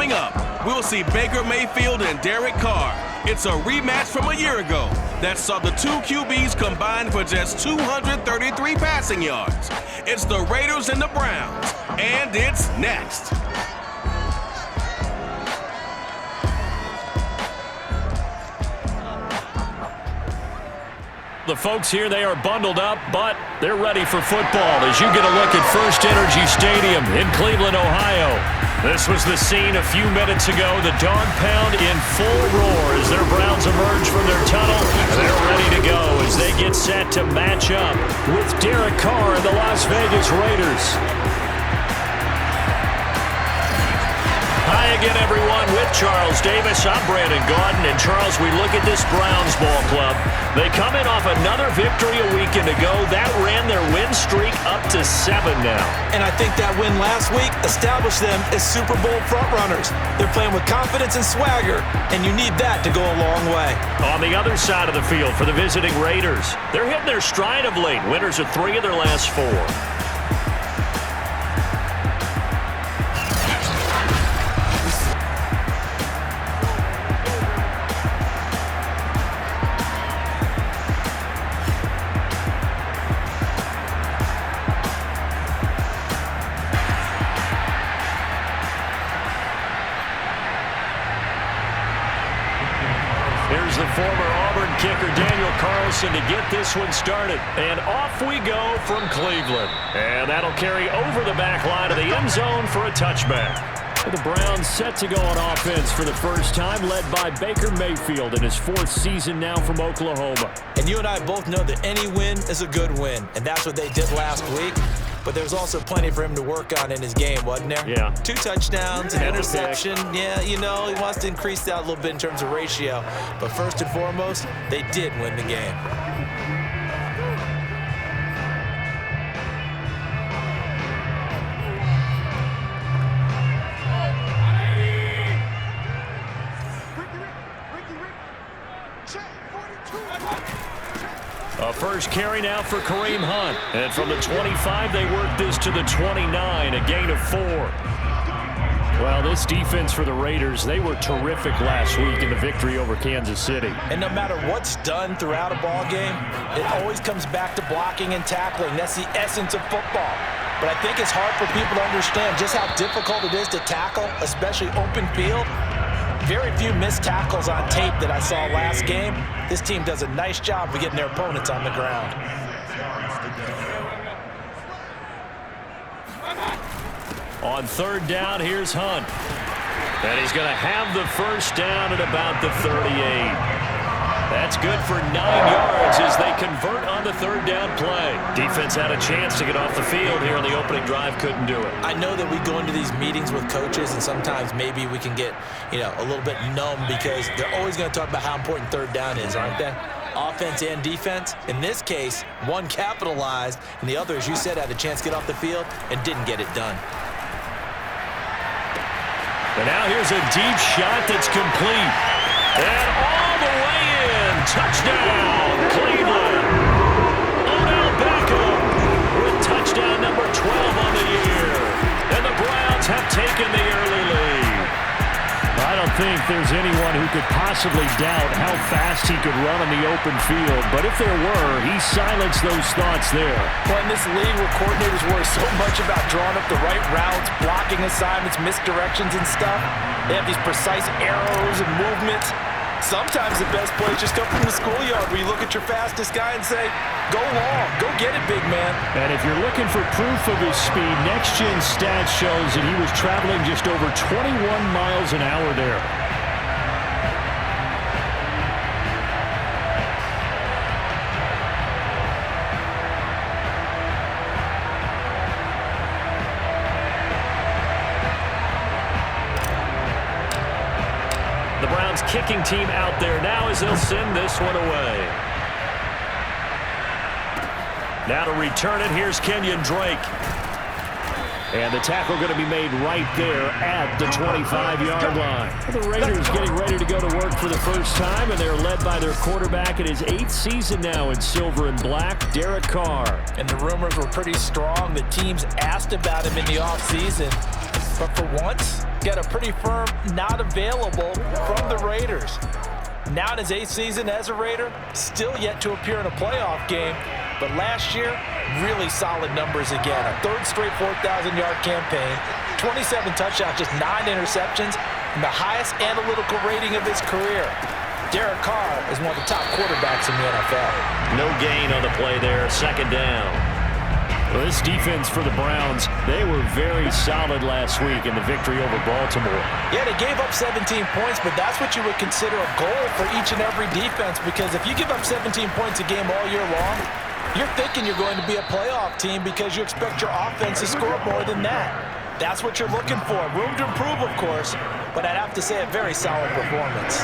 Coming up, we'll see Baker Mayfield and Derek Carr. It's a rematch from a year ago that saw the two QBs combine for just 233 passing yards. It's the Raiders and the Browns, and it's next. The folks here, they are bundled up, but they're ready for football as you get a look at First Energy Stadium in Cleveland, Ohio. This was the scene a few minutes ago. The dog pound in full roar as their Browns emerge from their tunnel. They're ready to go as they get set to match up with Derek Carr and the Las Vegas Raiders. Hi again, everyone, with Charles Davis. I'm Brandon Gaudin. And, Charles, we look at this Browns ball club. They come in off another victory a weekend ago. That ran their win streak up to 7 now. And I think that win last week established them as Super Bowl frontrunners. They're playing with confidence and swagger, and you need that to go a long way. On the other side of the field for the visiting Raiders, they're hitting their stride of late. Winners of 3 of their last 4. Here's the former Auburn kicker, Daniel Carlson, to get this one started. And off we go from Cleveland. And that'll carry over the back line of the end zone for a touchback. The Browns set to go on offense for the first time, led by Baker Mayfield in his 4th season now from Oklahoma. And you and I both know that any win is a good win, and that's what they did last week. But there's also plenty for him to work on in his game, wasn't there? Yeah. 2 touchdowns, an interception. Yeah, you know, he wants to increase that a little bit in terms of ratio. But first and foremost, they did win the game. A first carry now for Kareem Hunt. And from the 25, they work this to the 29, a gain of 4. Well, this defense for the Raiders, they were terrific last week in the victory over Kansas City. And no matter what's done throughout a ball game, it always comes back to blocking and tackling. That's the essence of football. But I think it's hard for people to understand just how difficult it is to tackle, especially open field. Very few missed tackles on tape that I saw last game. This team does a nice job of getting their opponents on the ground. On 3rd down, here's Hunt. And he's going to have the first down at about the 38. That's good for 9 yards as they convert on the 3rd down play. Defense had a chance to get off the field here on the opening drive, couldn't do it. I know that we go into these meetings with coaches, and sometimes maybe we can get, a little bit numb because they're always going to talk about how important 3rd down is, aren't they? Offense and defense. In this case, one capitalized, and the other, as you said, had a chance to get off the field and didn't get it done. And now here's a deep shot that's complete. And all the way in. Touchdown, Cleveland. Odell Beckham with touchdown number 12 on the year. And the Browns have taken the early lead. I don't think there's anyone who could possibly doubt how fast he could run on the open field. But if there were, he silenced those thoughts there. Well, in this league where coordinators worry so much about drawing up the right routes, blocking assignments, misdirections and stuff, they have these precise arrows and movements. Sometimes the best plays just come from the schoolyard where you look at your fastest guy and say, go long, go get it, big man. And if you're looking for proof of his speed, Next Gen Stats shows that he was traveling just over 21 miles an hour there. The Browns kicking team out there now as they'll send this one away. Now to return it, here's Kenyon Drake. And the tackle going to be made right there at the 25-yard line. The Raiders getting ready to go to work for the first time, and they're led by their quarterback in his 8th season now in silver and black, Derek Carr. And the rumors were pretty strong. The teams asked about him in the offseason. But for once, get a pretty firm not available from the Raiders. Now in his 8th season as a Raider, still yet to appear in a playoff game, but last year, really solid numbers again. A 3rd straight 4,000-yard campaign, 27 touchdowns, just 9 interceptions, and the highest analytical rating of his career. Derek Carr is one of the top quarterbacks in the NFL. No gain on the play there, 2nd down. Well, this defense for the Browns, they were very solid last week in the victory over Baltimore. Yeah, they gave up 17 points, but that's what you would consider a goal for each and every defense, because if you give up 17 points a game all year long, you're thinking you're going to be a playoff team because you expect your offense to score more than that. That's what you're looking for. Room to improve, of course, but I'd have to say a very solid performance.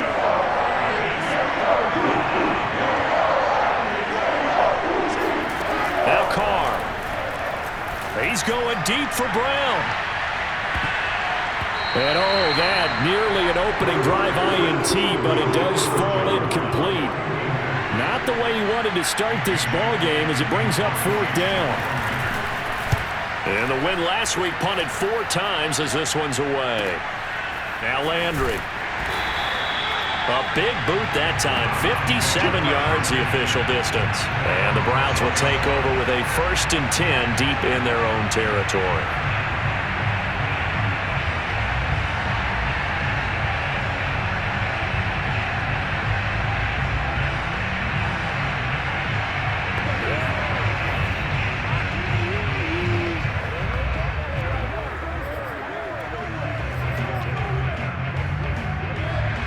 Now Carr. He's going deep for Brown. And oh, that nearly an opening drive INT, but it does fall incomplete. Not the way he wanted to start this ball game as it brings up 4th down. And the win last week punted 4 times as this one's away. Now Landry. A big boot that time, 57 yards the official distance. And the Browns will take over with a 1st and 10 deep in their own territory.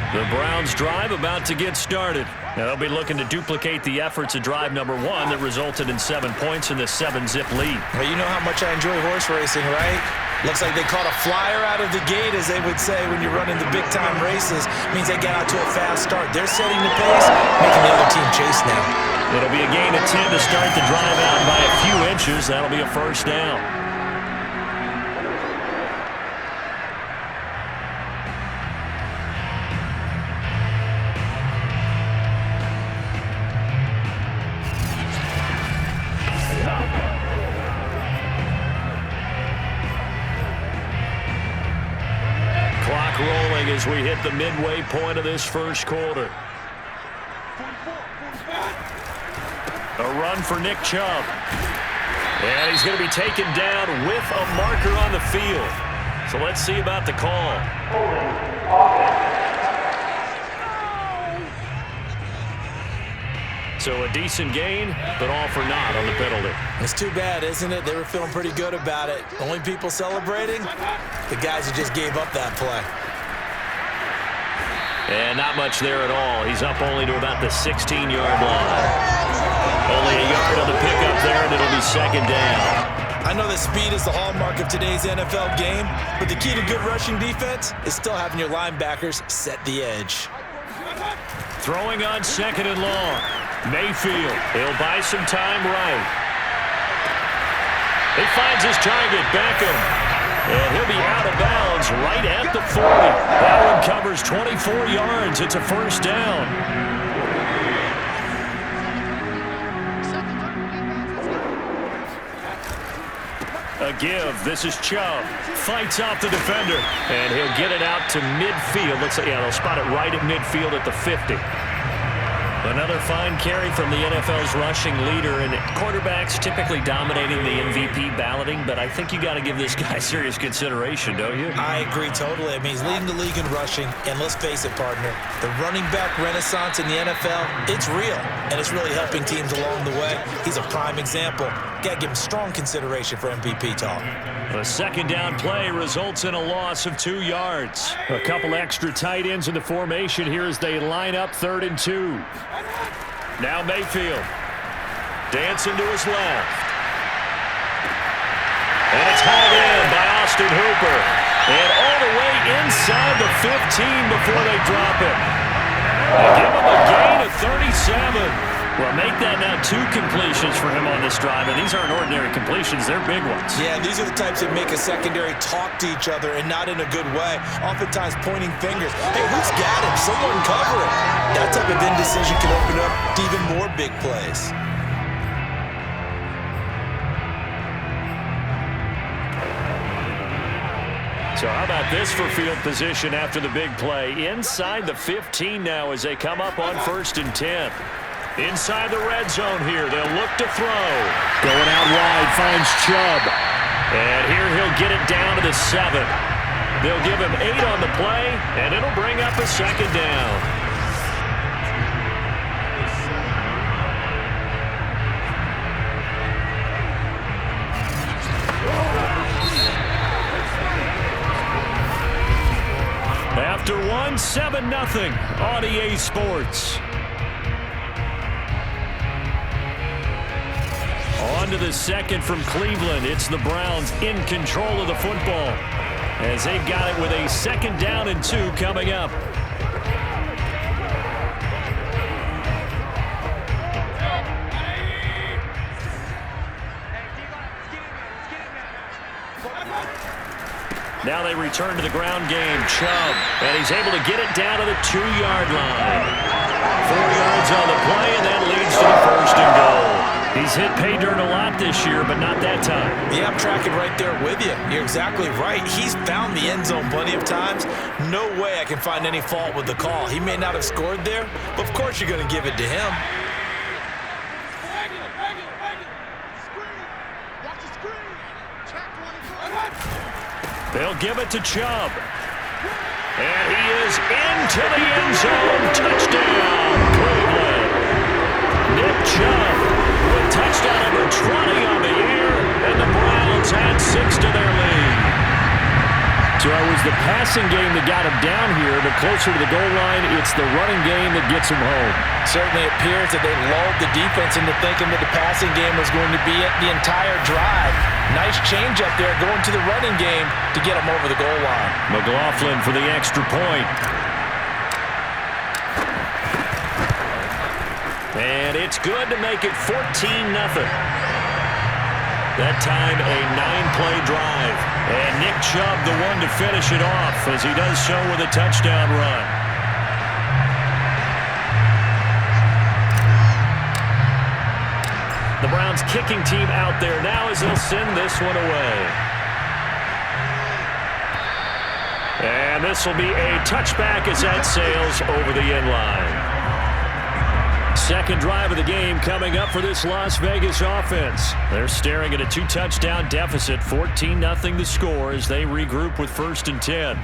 The Browns drive about to get started. Now they'll be looking to duplicate the efforts of drive number 1 that resulted in 7 points in the 7-zip lead. Well, you know how much I enjoy horse racing, right? Looks like they caught a flyer out of the gate, as they would say when you're running the big-time races. Means they get out to a fast start. They're setting the pace, making the other team chase now. It'll be a gain of 10 to start the drive out by a few inches. That'll be a 1st down. Rolling as we hit the midway point of this 1st quarter. A run for Nick Chubb. And he's going to be taken down with a marker on the field. So let's see about the call. So a decent gain, but all for naught on the penalty. It's too bad, isn't it? They were feeling pretty good about it. Only people celebrating, the guys who just gave up that play. And not much there at all. He's up only to about the 16-yard line. Only a yard on the pickup there, and it'll be 2nd down. I know that speed is the hallmark of today's NFL game, but the key to good rushing defense is still having your linebackers set the edge. Throwing on 2nd and long. Mayfield, he'll buy some time right. He finds his target, Beckham. And he'll be out of bounds right at the 40. That one covers 24 yards. It's a 1st down. A give. This is Chubb. Fights off the defender. And he'll get it out to midfield. Looks like, yeah, they'll spot it right at midfield at the 50. Another fine carry from the NFL's rushing leader, and quarterbacks typically dominating the MVP balloting, but I think you got to give this guy serious consideration, don't you? I agree totally. I mean, he's leading the league in rushing, and let's face it, partner, the running back renaissance in the NFL, it's real, and it's really helping teams along the way. He's a prime example. Got to give him strong consideration for MVP talk. A 2nd down play results in a loss of 2 yards. A couple extra tight ends in the formation here as they line up 3rd and 2. Now Mayfield. Dancing to his left. And it's hauled in by Austin Hooper. And all the way inside the 15 before they drop him. They give him a gain of 37. Well, make that now 2 completions for him on this drive, and these aren't ordinary completions. They're big ones. Yeah, these are the types that make a secondary talk to each other, and not in a good way, oftentimes pointing fingers. Hey, who's got him? Someone cover him. That type of indecision can open up to even more big plays. So how about this for field position after the big play? Inside the 15 now as they come up on 1st and 10. Inside the red zone here. They'll look to throw. Going out wide, finds Chubb. And here he'll get it down to the 7. They'll give him 8 on the play, and it'll bring up a 2nd down. After 7-0 on EA Sports. On to the 2nd from Cleveland. It's the Browns in control of the football as they've got it with a 2nd down and 2 coming up. Now they return to the ground game. Chubb, and he's able to get it down to the 2-yard line. 4 yards on the play, and that leads to the 1st and goal. He's hit pay dirt a lot this year, but not that time. Yeah, I'm tracking right there with you. You're exactly right. He's found the end zone plenty of times. No way I can find any fault with the call. He may not have scored there, but of course you're going to give it to him. They'll give it to Chubb. And he is into the end zone. Touchdown, Cleveland. Nick Chubb with touchdown number 20 on the year, and the Browns add 6 to their lead. So it was the passing game that got him down here, but closer to the goal line, it's the running game that gets him home. Certainly appears that they lulled the defense into thinking that the passing game was going to be it the entire drive. Nice change up there going to the running game to get him over the goal line. McLaughlin for the extra point. And it's good to make it 14-0. That time a 9-play drive. And Nick Chubb the one to finish it off as he does so with a touchdown run. The Browns kicking team out there now as they'll send this one away. And this will be a touchback as that sails over the end line. 2nd drive of the game coming up for this Las Vegas offense. They're staring at a 2-touchdown deficit, 14-0 the score as they regroup with 1st and 10.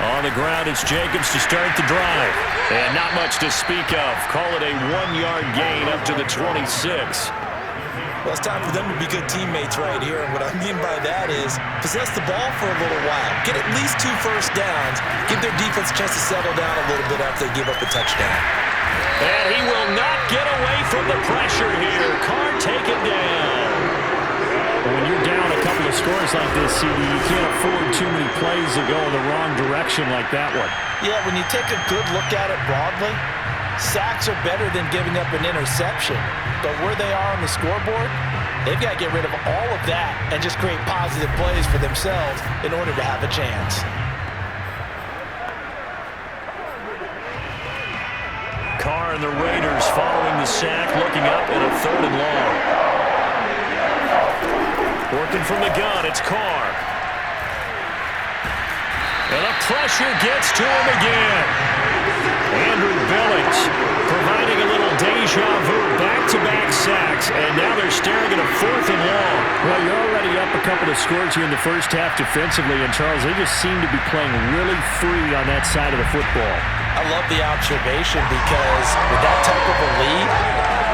On the ground, it's Jacobs to start the drive. And not much to speak of. Call it a 1-yard gain up to the 26. Well, it's time for them to be good teammates right here. And what I mean by that is possess the ball for a little while. Get at least 2 first downs. Give their defense a chance to settle down a little bit after they give up a touchdown. And he will not get away from the pressure here. Carr taken down. When you're down a couple of scores like this, CD, you can't afford too many plays that go in the wrong direction like that one. Yeah, when you take a good look at it broadly, sacks are better than giving up an interception. But where they are on the scoreboard, they've got to get rid of all of that and just create positive plays for themselves in order to have a chance. Carr and the Raiders following the sack, looking up in a 3rd and long. Working from the gun, it's Carr. And the pressure gets to him again. Andrew Billings providing a little deja vu, back-to-back sacks, and now they're staring at a 4th and long. Well, you're already up a couple of scores here in the first half defensively, and Charles, they just seem to be playing really free on that side of the football. I love the observation because with that type of a lead,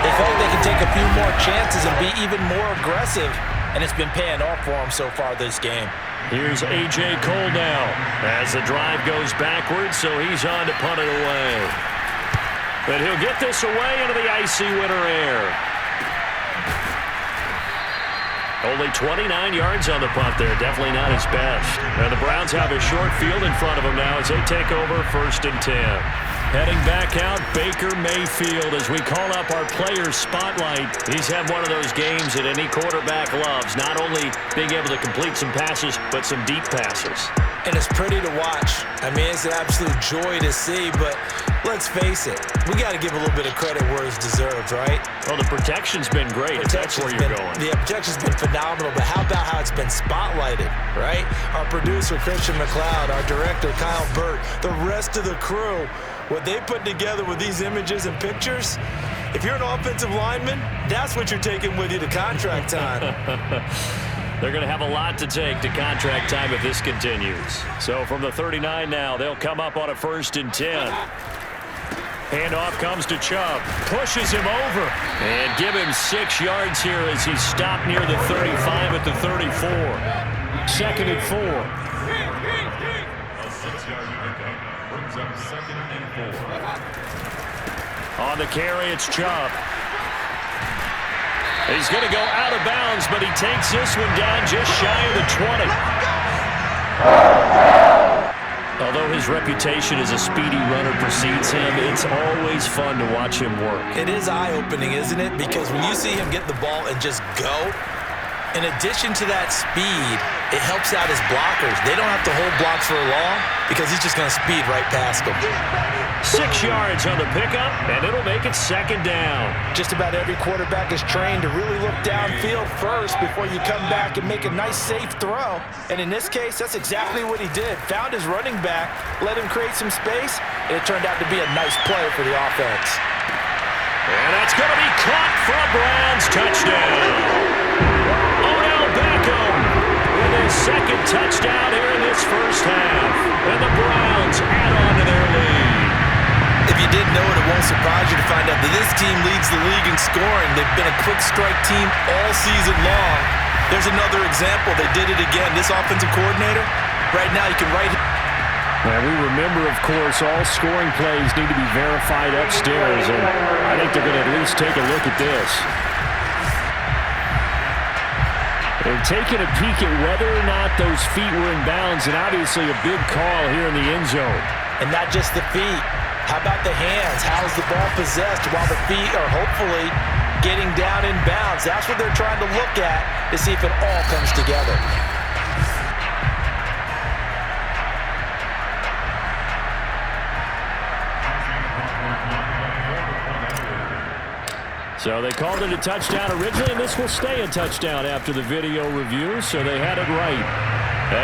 they feel like they can take a few more chances and be even more aggressive. And it's been paying off for him so far this game. Here's A.J. Cole now as the drive goes backwards, so he's on to punt it away. But he'll get this away into the icy winter air. Only 29 yards on the punt there. Definitely not his best. And the Browns have a short field in front of them now as they take over 1st and 10. Heading back out, Baker Baker Mayfield, as we call up our player spotlight. He's had one of those games that any quarterback loves, not only being able to complete some passes, but some deep passes. And it's pretty to watch. I mean, it's an absolute joy to see, but let's face it, we got to give a little bit of credit where it's deserved, right? Well, the protection's been great, if that's where you're going. The protection's been phenomenal, but how about how it's been spotlighted, right? Our producer, Christian McLeod, our director, Kyle Burt, the rest of the crew, what they put together with these images and pictures, if you're an offensive lineman, that's what you're taking with you to contract time. They're going to have a lot to take to contract time if this continues. So from the 39 now, they'll come up on a 1st and 10. Handoff comes to Chubb. Pushes him over. And give him 6 yards here as he's stopped near the 35 at the 34. 2nd and 4. A 6-yard pickup brings up 2nd and 4. On the carry, it's Chubb. He's going to go out of bounds, but he takes this one down just shy of the 20. Although his reputation as a speedy runner precedes him, it's always fun to watch him work. It is eye-opening, isn't it? Because when you see him get the ball and just go, in addition to that speed, it helps out his blockers. They don't have to hold blocks for long because he's just going to speed right past them. 6 yards on the pickup, and it'll make it 2nd down. Just about every quarterback is trained to really look downfield first before you come back and make a nice, safe throw. And in this case, that's exactly what he did. Found his running back, let him create some space, and it turned out to be a nice play for the offense. And that's going to be caught for a Browns touchdown. Odell Beckham with his 2nd touchdown here in this 1st half. And the Browns add on to their lead. If you didn't know it, it won't surprise you to find out that this team leads the league in scoring. They've been a quick strike team all season long. There's another example. They did it again. This offensive coordinator, right now you can write. Now, we remember, of course, all scoring plays need to be verified upstairs, and I think they're going to at least take a look at this. They're taking a peek at whether or not those feet were in bounds, and obviously a big call here in the end zone. And not just the feet. How about the hands? How's the ball possessed while the feet are hopefully getting down in bounds? That's what they're trying to look at to see if it all comes together. So they called it a touchdown originally, and this will stay a touchdown after the video review, so they had it right.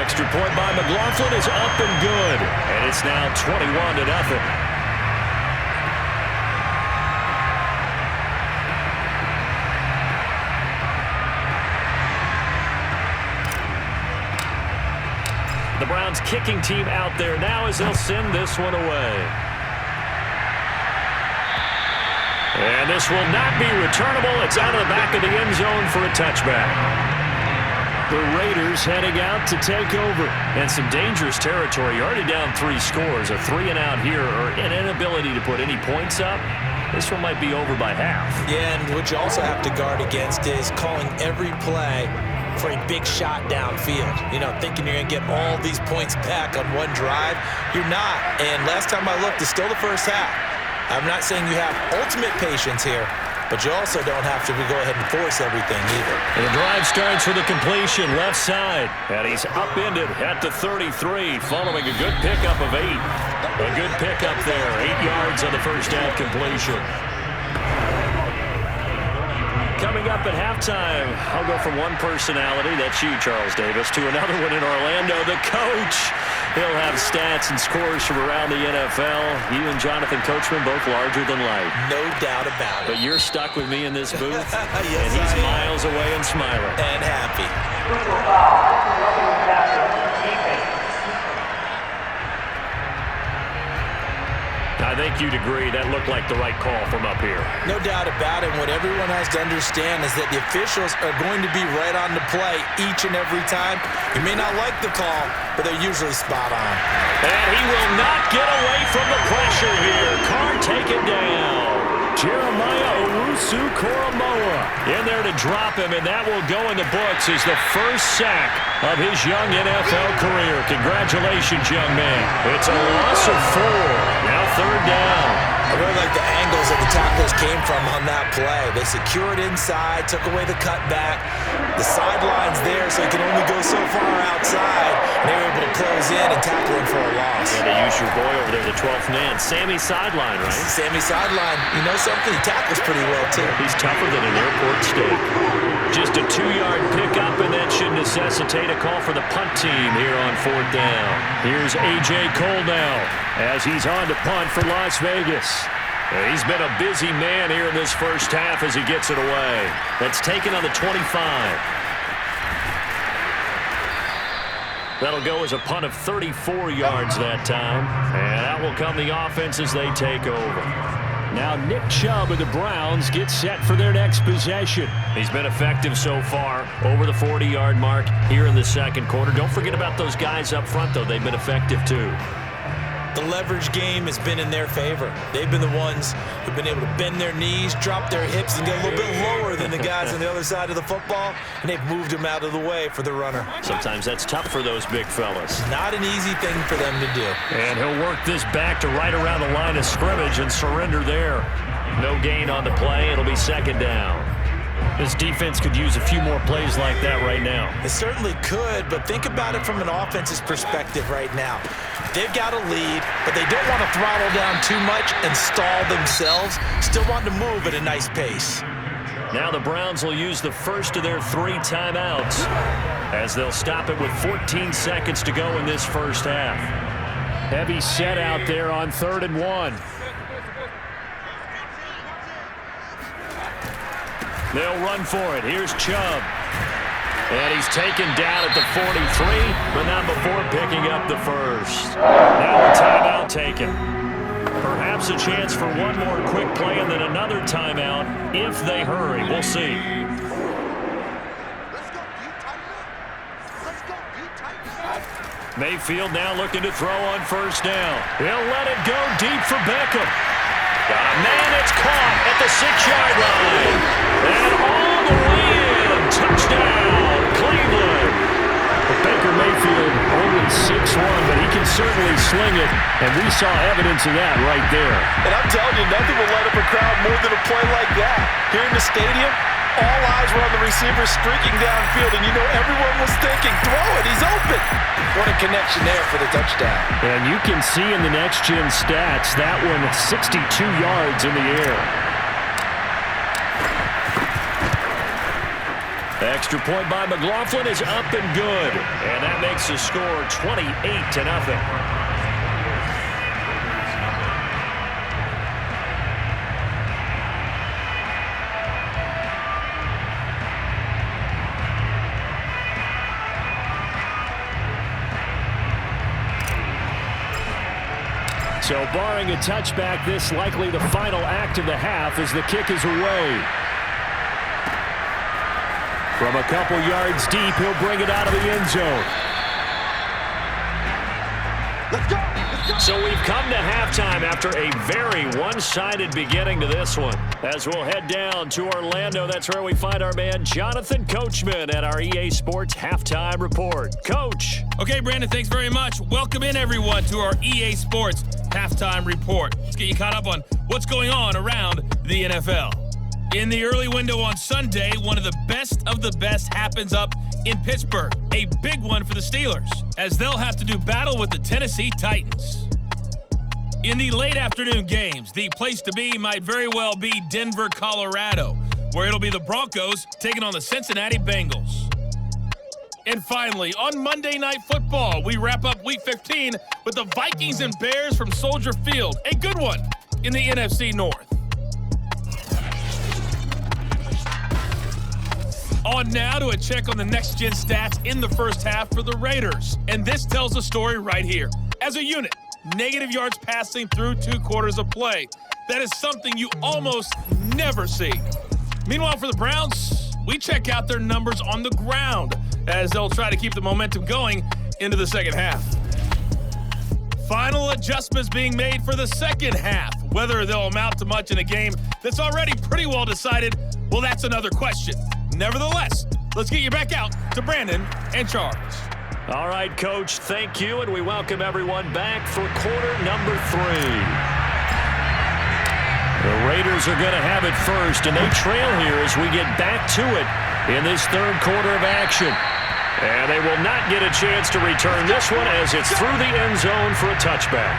Extra point by McLaughlin is up and good, and it's now 21-0. The Browns kicking team out there now as they'll send this one away. And this will not be returnable. It's out of the back of the end zone for a touchback. The Raiders heading out to take over. And some dangerous territory. Already down 3 scores. A 3-and-out here, or an inability to put any points up. This one might be over by half. Yeah, and what you also have to guard against is calling every play for a big shot downfield. You know, thinking you're going to get all these points back on one drive. You're not. And last time I looked, it's still the first half. I'm not saying you have ultimate patience here, but you also don't have to go ahead and force everything either. And the drive starts with a completion left side. And he's upended at the 33 following a good pickup of 8. A good pickup there. 8 yards on the first down completion. Coming up at halftime, I'll go from one personality, that's you, Charles Davis, to another one in Orlando, the coach. He'll have stats and scores from around the NFL. You and Jonathan Coachman both larger than life. No doubt about it. But you're stuck with me in this booth, Yes, and he's miles away and smiling. And happy. I think you'd agree that looked like the right call from up here. No doubt about it. What everyone has to understand is that the officials are going to be right on the play each and every time. You may not like the call, but they're usually spot on. And he will not get away from the pressure here. Carr taken down. Jeremiah Owusu-Koramoah in there to drop him, and that will go in the books as the first sack of his young NFL career. Congratulations, young man. It's a loss of 4. Now 3rd down. I really like the angle came from on that play. They secured inside, took away the cutback. The sideline's there, so he can only go so far outside. And they were able to close in and tackle him for a loss. And they use your boy over there, the 12th man, Sammy Sideline, right? Sammy Sideline. You know something? He tackles pretty well, too. He's tougher than an airport steak. Just a 2-yard pickup, and that should necessitate a call for the punt team here on 4th down. Here's A.J. Cole now as he's on to punt for Las Vegas. He's been a busy man here in this first half as he gets it away. That's taken on the 25. That'll go as a punt of 34 yards that time. And that will come the offense as they take over. Now Nick Chubb of the Browns gets set for their next possession. He's been effective so far, over the 40-yard mark here in the second quarter. Don't forget about those guys up front, though. They've been effective, too. The leverage game has been in their favor. They've been the ones who've been able to bend their knees, drop their hips, and get a little bit lower than the guys on the other side of the football, and they've moved them out of the way for the runner. Sometimes that's tough for those big fellas. Not an easy thing for them to do. And he'll work this back to right around the line of scrimmage and surrender there. No gain on the play. It'll be second down. This defense could use a few more plays like that right now. It certainly could, but think about it from an offense's perspective right now. They've got a lead, but they don't want to throttle down too much and stall themselves. Still want to move at a nice pace. Now the Browns will use the first of their 3 timeouts as they'll stop it with 14 seconds to go in this first half. Heavy set out there on 3rd and 1. They'll run for it. Here's Chubb. And he's taken down at the 43, but not before picking up the first. Now a timeout taken. Perhaps a chance for one more quick play and then another timeout if they hurry. We'll see. Mayfield now looking to throw on 1st down. He'll let it go deep for Beckham. Got a man that's caught at the 6-yard line. And all the way in. Touchdown, Cleveland. But Baker Mayfield only 6'1", but he can certainly sling it. And we saw evidence of that right there. And I'm telling you, nothing will light up a crowd more than a play like that. Here in the stadium, all eyes were on the receiver streaking downfield, and you know everyone was thinking, throw it, he's open. What a connection there for the touchdown. And you can see in the next-gen stats, that one 62 yards in the air. Extra point by McLaughlin is up and good. And that makes the score 28-0. So barring a touchback, this likely the final act of the half as the kick is away. From a couple yards deep, he'll bring it out of the end zone. Let's go! So we've come to halftime after a very one-sided beginning to this one. As we'll head down to Orlando, that's where we find our man Jonathan Coachman at our EA Sports Halftime Report. Coach. Okay, Brandon, thanks very much. Welcome in, everyone, to our EA Sports Halftime Report. Let's get you caught up on what's going on around the NFL. In the early window on Sunday, one of the best happens up in Pittsburgh. A big one for the Steelers, as they'll have to do battle with the Tennessee Titans. In the late afternoon games, the place to be might very well be Denver, Colorado, where it'll be the Broncos taking on the Cincinnati Bengals. And finally, on Monday Night Football, we wrap up Week 15 with the Vikings and Bears from Soldier Field, a good one in the NFC North. On now to a check on the next-gen stats in the first half for the Raiders. And this tells the story right here. As a unit, negative yards passing through 2 quarters of play. That is something you almost never see. Meanwhile, for the Browns, we check out their numbers on the ground as they'll try to keep the momentum going into the second half. Final adjustments being made for the second half. Whether they'll amount to much in a game that's already pretty well decided, well, that's another question. Nevertheless, let's get you back out to Brandon and Charles. All right, Coach, thank you, and we welcome everyone back for quarter number 3. The Raiders are going to have it first, and they trail here as we get back to it in this third quarter of action. And they will not get a chance to return this one as it's through the end zone for a touchback.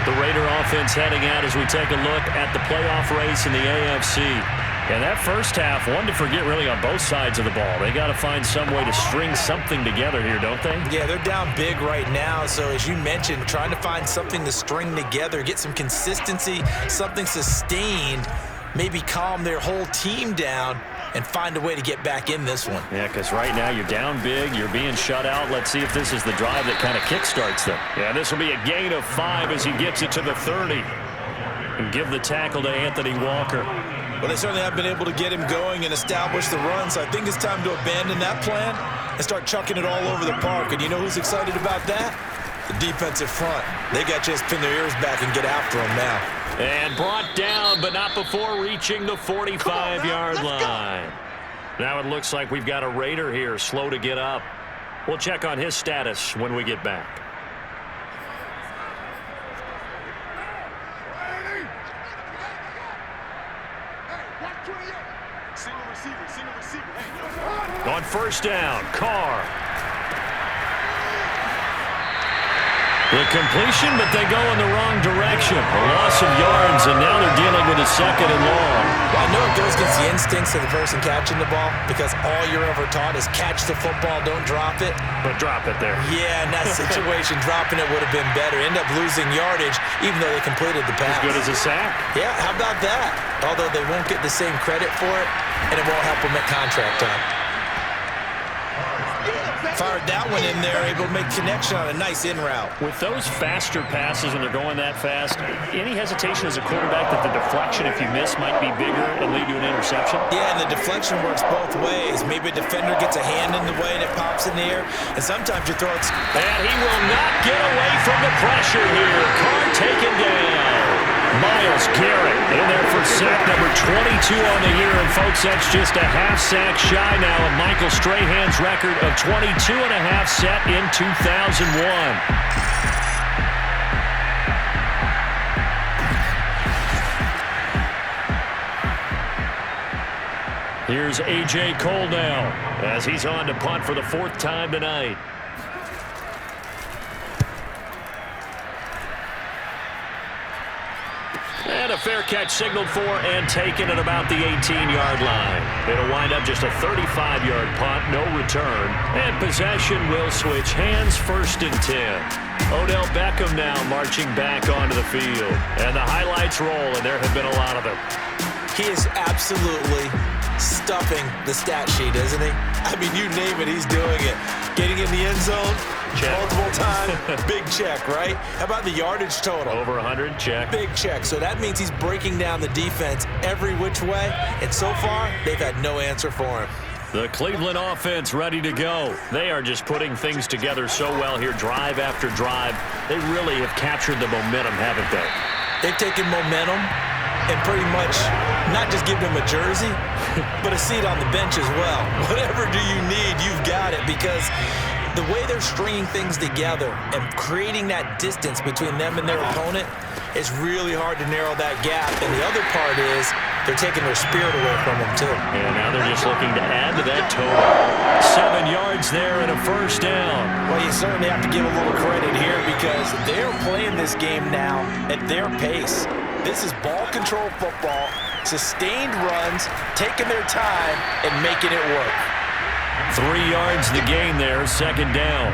The Raider offense heading out as we take a look at the playoff race in the AFC. And that first half, one to forget really on both sides of the ball. They got to find some way to string something together here, don't they? Yeah, they're down big right now. So as you mentioned, trying to find something to string together, get some consistency, something sustained, maybe calm their whole team down and find a way to get back in this one. Yeah, because right now you're down big, you're being shut out. Let's see if this is the drive that kind of kickstarts them. Yeah, this will be a gain of 5 as he gets it to the 30. And give the tackle to Anthony Walker. Well, they certainly have been able to get him going and establish the run, so I think it's time to abandon that plan and start chucking it all over the park. And you know who's excited about that? The defensive front. They got to just pin their ears back and get after him now. And brought down, but not before reaching the 45-yard line. Now it looks like we've got a Raider here, slow to get up. We'll check on his status when we get back. On first down, Carr. The completion, but they go in the wrong direction. A loss of yards, and now they're dealing with a second and long. Well, I know it goes against the instincts of the person catching the ball because all you're ever taught is catch the football, don't drop it. But drop it there. Yeah, in that situation, dropping it would have been better. End up losing yardage, even though they completed the pass. As good as a sack. Yeah, how about that? Although they won't get the same credit for it, and it won't help them at contract time. Fired that one in there, able to make connection on a nice in route. With those faster passes when they're going that fast, any hesitation as a quarterback that the deflection, if you miss, might be bigger and lead to an interception? Yeah, and the deflection works both ways. Maybe a defender gets a hand in the way and it pops in the air, and sometimes you throw it. And he will not get away from the pressure here. Carr taken down. Myles Garrett in there for sack number 22 on the year. And, folks, that's just a half sack shy now of Michael Strahan's record of 22 and a half set in 2001. Here's A.J. Cole now as he's on to punt for the 4th time tonight. And a fair catch signaled for and taken at about the 18-yard line. It'll wind up just a 35-yard punt, no return. And possession will switch hands, 1st and 10. Odell Beckham now marching back onto the field. And the highlights roll, and there have been a lot of them. He is absolutely stuffing the stat sheet, isn't he? I mean, you name it, he's doing it. Getting in the end zone, check. Multiple times, big check, right? How about the yardage total? Over 100, check. Big check. So that means he's breaking down the defense every which way, and so far, they've had no answer for him. The Cleveland offense ready to go. They are just putting things together so well here, drive after drive. They really have captured the momentum, haven't they? They've taken momentum and pretty much not just give them a jersey, but a seat on the bench as well. Whatever do you need, you've got it, because the way they're stringing things together and creating that distance between them and their opponent is really hard to narrow that gap. And the other part is they're taking their spirit away from them, too. And now they're just looking to add to that total. 7 yards there and a 1st down. Well, you certainly have to give a little credit here because they're playing this game now at their pace. This is ball control football, sustained runs, taking their time, and making it work. 3 yards the gain there, 2nd down.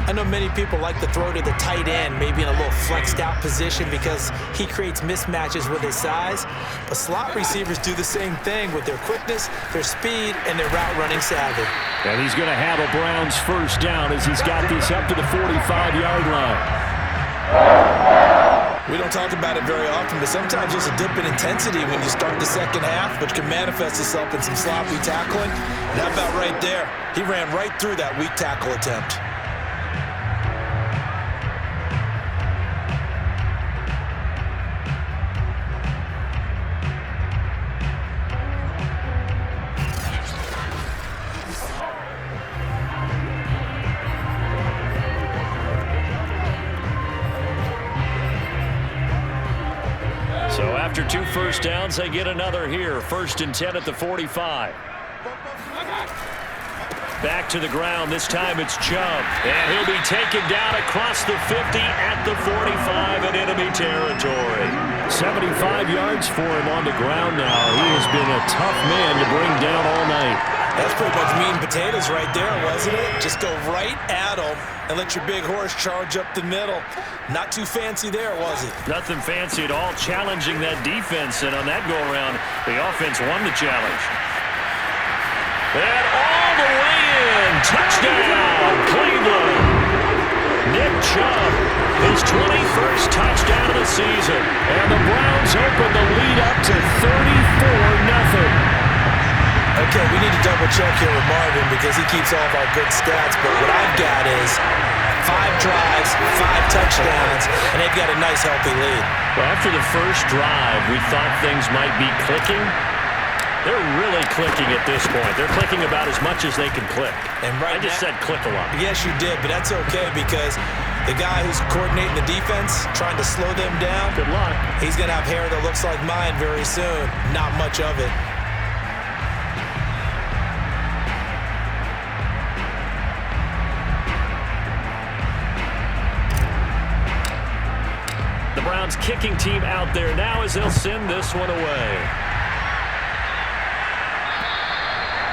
I know many people like to throw to the tight end, maybe in a little flexed out position because he creates mismatches with his size. But slot receivers do the same thing with their quickness, their speed, and their route running savvy. And he's going to have a Browns 1st down as he's got this up to the 45-yard line. We don't talk about it very often, but sometimes there's a dip in intensity when you start the second half, which can manifest itself in some sloppy tackling. And how about right there? He ran right through that weak tackle attempt. So after 2 first downs, they get another here. 1st and 10 at the 45. Back to the ground. This time it's Chubb. And he'll be taken down across the 50 at the 45 in enemy territory. 75 yards for him on the ground now. He has been a tough man to bring down all night. That's pretty much meat and potatoes right there, wasn't it? Just go right at him and let your big horse charge up the middle. Not too fancy there, was it? Nothing fancy at all, challenging that defense. And on that go-around, the offense won the challenge. And all the way in. Touchdown, Cleveland. Nick Chubb, his 21st touchdown of the season. And the Browns open the lead up to 34-0. Okay, we need to double-check here with Marvin because he keeps all of our good stats. But what I've got is 5 drives, 5 touchdowns, and they've got a nice, healthy lead. Well, after the first drive, we thought things might be clicking. They're really clicking at this point. They're clicking about as much as they can click. And I just said click a lot. Yes, you did, but that's okay because the guy who's coordinating the defense, trying to slow them down, Good luck. he's going to have hair that looks like mine very soon. Not much of it. The Browns kicking team out there now as they'll send this one away.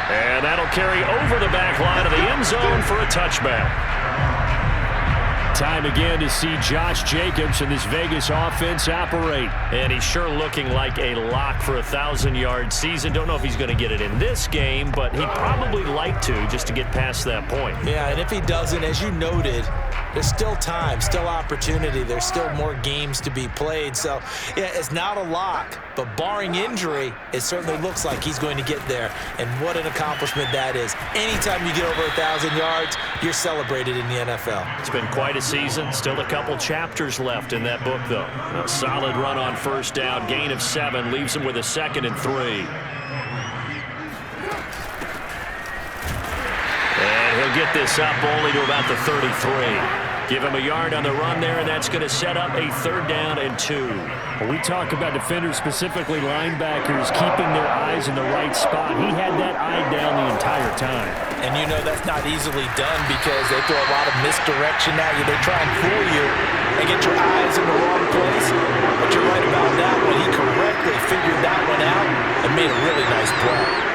And that'll carry over the back line of the end zone for a touchback. Time again to see Josh Jacobs and this Vegas offense operate. And he's sure looking like a lock for a 1,000-yard season. Don't know if he's going to get it in this game, but he'd probably like to just to get past that point. Yeah, and if he doesn't, as you noted, there's still time, still opportunity. There's still more games to be played. So, yeah, it's not a lock, but barring injury, it certainly looks like he's going to get there. And what an accomplishment that is. Anytime you get over 1,000 yards, you're celebrated in the NFL. It's been quite a season. Still a couple chapters left in that book, though. A solid run on first down. Gain of 7 leaves him with a 2nd and 3. And he'll get this up only to about the 33. Give him a yard on the run there, and that's going to set up a 3rd down and 2. When we talk about defenders, specifically linebackers, keeping their eyes in the right spot, he had that eye down the entire time. And you know that's not easily done because they throw a lot of misdirection at you. They try and fool you and get your eyes in the wrong place. But you're right about that one. He correctly figured that one out and made a really nice play.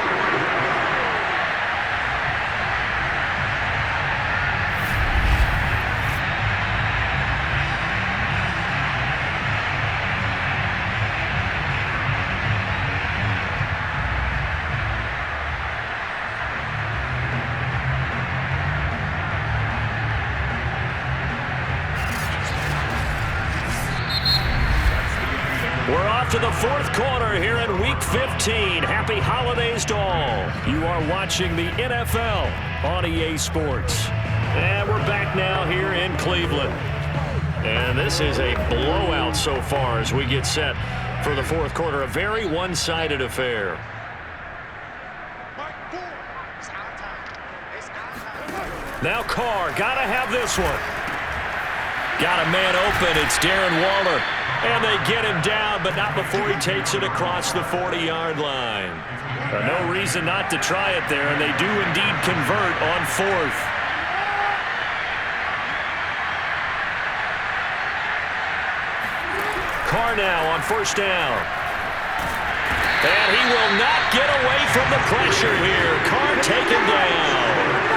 We're off to the 4th quarter here in Week 15. Happy holidays to all. You are watching the NFL on EA Sports. And we're back now here in Cleveland. And this is a blowout so far as we get set for the 4th quarter. A very one-sided affair. Now Carr, gotta have this one. Got a man open, it's Darren Waller. And they get him down, but not before he takes it across the 40-yard line. No reason not to try it there, and they do indeed convert on 4th. Carr now on 1st down. And he will not get away from the pressure here. Carr taken down.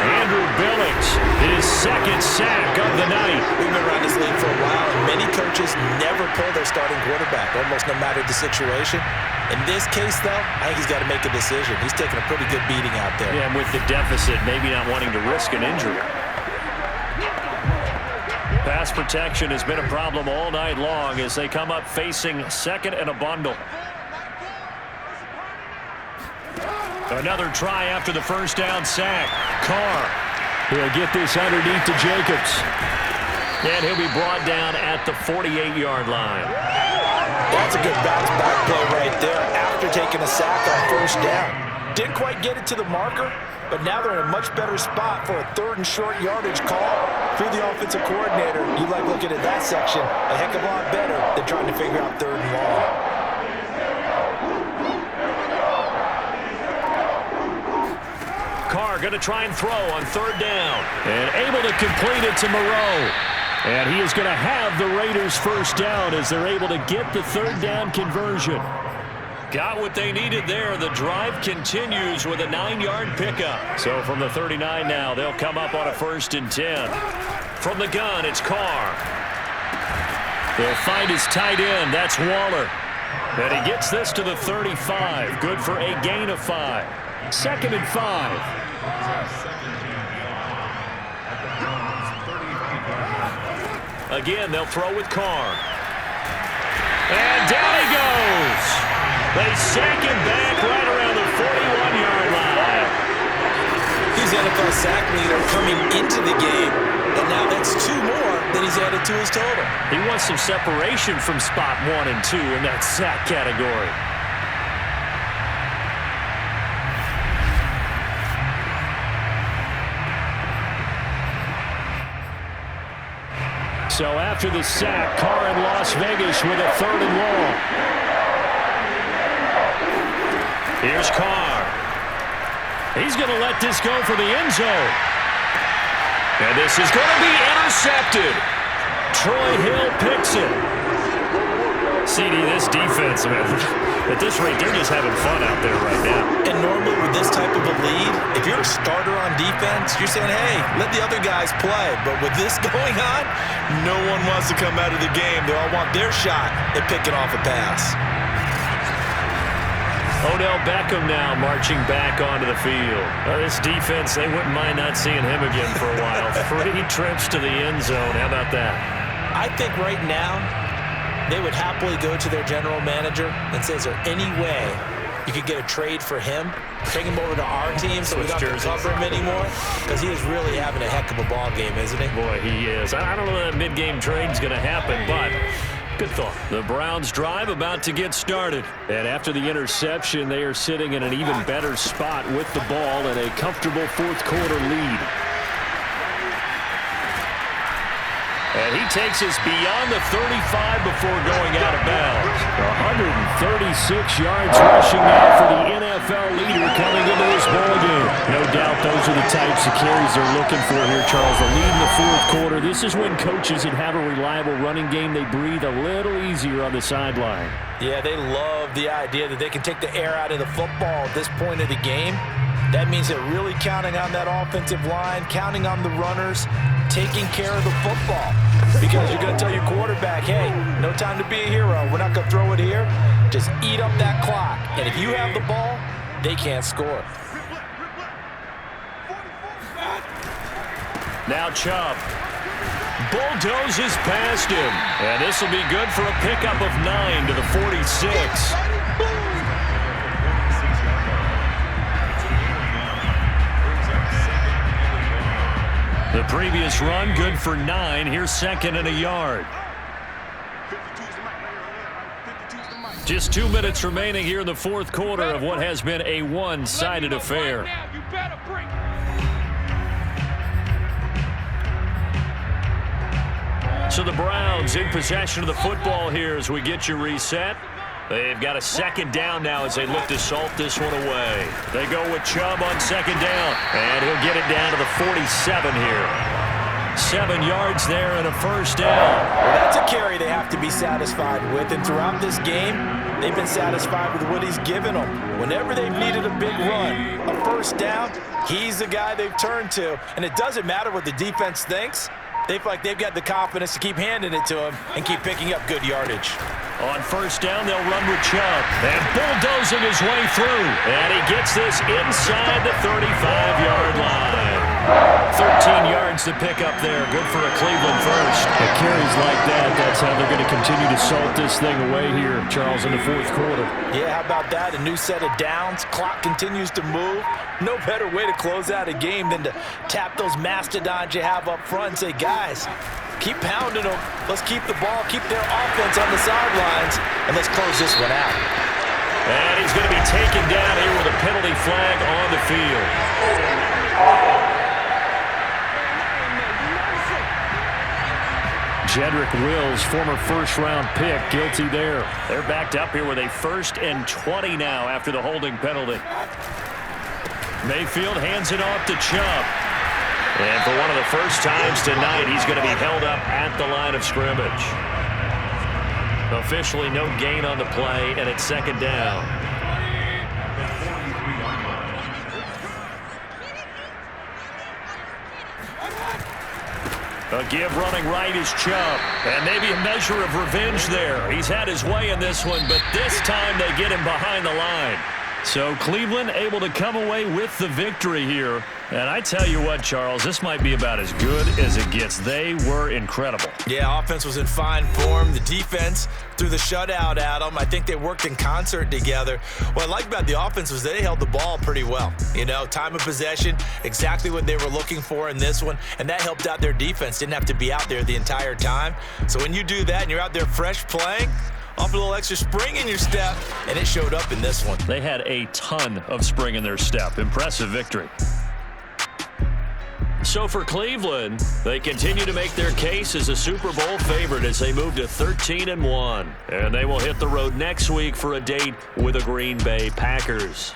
Andrew Billings, his 2nd sack of the night. We've been around this league for a while, and many coaches never pull their starting quarterback, almost no matter the situation. In this case, though, I think he's got to make a decision. He's taking a pretty good beating out there. Yeah, and with the deficit, maybe not wanting to risk an injury. Pass protection has been a problem all night long as they come up facing 2nd and a bundle. Another try after the 1st down sack. Carr. He'll get this underneath to Jacobs. And he'll be brought down at the 48-yard line. That's a good bounce-back play right there after taking a sack on 1st down. Didn't quite get it to the marker, but now they're in a much better spot for a 3rd and short yardage call. Through the offensive coordinator, you like looking at that section a heck of a lot better than trying to figure out 3rd and long. going to try and throw on third down. And able to complete it to Moreau. And he is going to have the Raiders first down as they're able to get the third down conversion. Got what they needed there. The drive continues with a 9-yard pickup. So from the 39 now, they'll come up on a 1st and 10. From the gun, it's Carr. They'll find his tight end. That's Waller. And he gets this to the 35. Good for a gain of 5. 2nd and 5. Again, they'll throw with Carr. And down he goes. They sack him back right around the 41-yard line. He's NFL sack leader coming into the game, and now that's 2 more than he's added to his total. He wants some separation from spot 1 and 2 in that sack category. So after the sack, Carr in Las Vegas with a 3rd and long. Here's Carr. He's going to let this go for the end zone. And this is going to be intercepted. Troy Hill picks it. CD, this defense, man, at this rate, they're just having fun out there right now. And normally with this type of a lead, if you're a starter on defense, you're saying, hey, let the other guys play. But with this going on, no one wants to come out of the game. They all want their shot at picking off a pass. Odell Beckham now marching back onto the field. This defense, they wouldn't mind not seeing him again for a while. 3 trips to the end zone. How about that? I think right now they would happily go to their general manager and say, is there any way you could get a trade for him? Take him over to our team so we don't have to cover him anymore? Because he is really having a heck of a ball game, isn't he? Boy, he is. I don't know that mid-game trade's going to happen, but good thought. The Browns drive about to get started. And after the interception, they are sitting in an even better spot with the ball and a comfortable 4th quarter lead. And he takes us beyond the 35 before going out of bounds. 136 yards rushing now for the NFL leader coming into this ballgame. No doubt those are the types of carries they're looking for here, Charles. The lead in the 4th quarter. This is when coaches that have a reliable running game, they breathe a little easier on the sideline. Yeah, they love the idea that they can take the air out of the football at this point of the game. That means they're really counting on that offensive line, counting on the runners, taking care of the football. Because you're going to tell your quarterback, hey, no time to be a hero. We're not going to throw it here. Just eat up that clock. And if you have the ball, they can't score. Now Chubb bulldozes past him. And this will be good for a pickup of 9 to the 46. The previous run, good for 9. Here's 2nd and a yard. Just 2 minutes remaining here in the 4th quarter of what has been a one-sided affair. So the Browns in possession of the football here as we get you reset. They've got a 2nd down now as they look to salt this one away. They go with Chubb on 2nd down, and he'll get it down to the 47 here. 7 yards there and a 1st down. Well, that's a carry they have to be satisfied with, and throughout this game, they've been satisfied with what he's given them. Whenever they've needed a big run, a 1st down, he's the guy they've turned to, and it doesn't matter what the defense thinks. They feel like they've got the confidence to keep handing it to him and keep picking up good yardage. On 1st down, they'll run with Chubb. And bulldozing his way through. And he gets this inside the 35-yard line. 13 yards to pick up there. Good for a Cleveland first. The carries like that, that's how they're going to continue to salt this thing away here, Charles, in the 4th quarter. Yeah, how about that? A new set of downs. Clock continues to move. No better way to close out a game than to tap those mastodons you have up front and say, guys, keep pounding them. Let's keep the ball, keep their offense on the sidelines, and let's close this one out. And he's going to be taken down here with a penalty flag on the field. Jedrick Wills, former 1st-round pick, guilty there. They're backed up here with a 1st and 20 now after the holding penalty. Mayfield hands it off to Chubb. And for one of the first times tonight, he's going to be held up at the line of scrimmage. Officially no gain on the play, and it's second down. A give running right is Chubb. And maybe a measure of revenge there. He's had his way in this one, but this time they get him behind the line. So Cleveland able to come away with the victory here. And I tell you what, Charles, this might be about as good as it gets. They were incredible. Yeah, offense was in fine form. The defense threw the shutout at them. I think they worked in concert together. What I like about the offense was they held the ball pretty well. You know, time of possession, exactly what they were looking for in this one, and that helped out their defense. Didn't have to be out there the entire time. So when you do that and you're out there fresh playing, off a little extra spring in your step, and it showed up in this one. They had a ton of spring in their step. Impressive victory. So for Cleveland, they continue to make their case as a Super Bowl favorite as they move to 13-1. And they will hit the road next week for a date with the Green Bay Packers.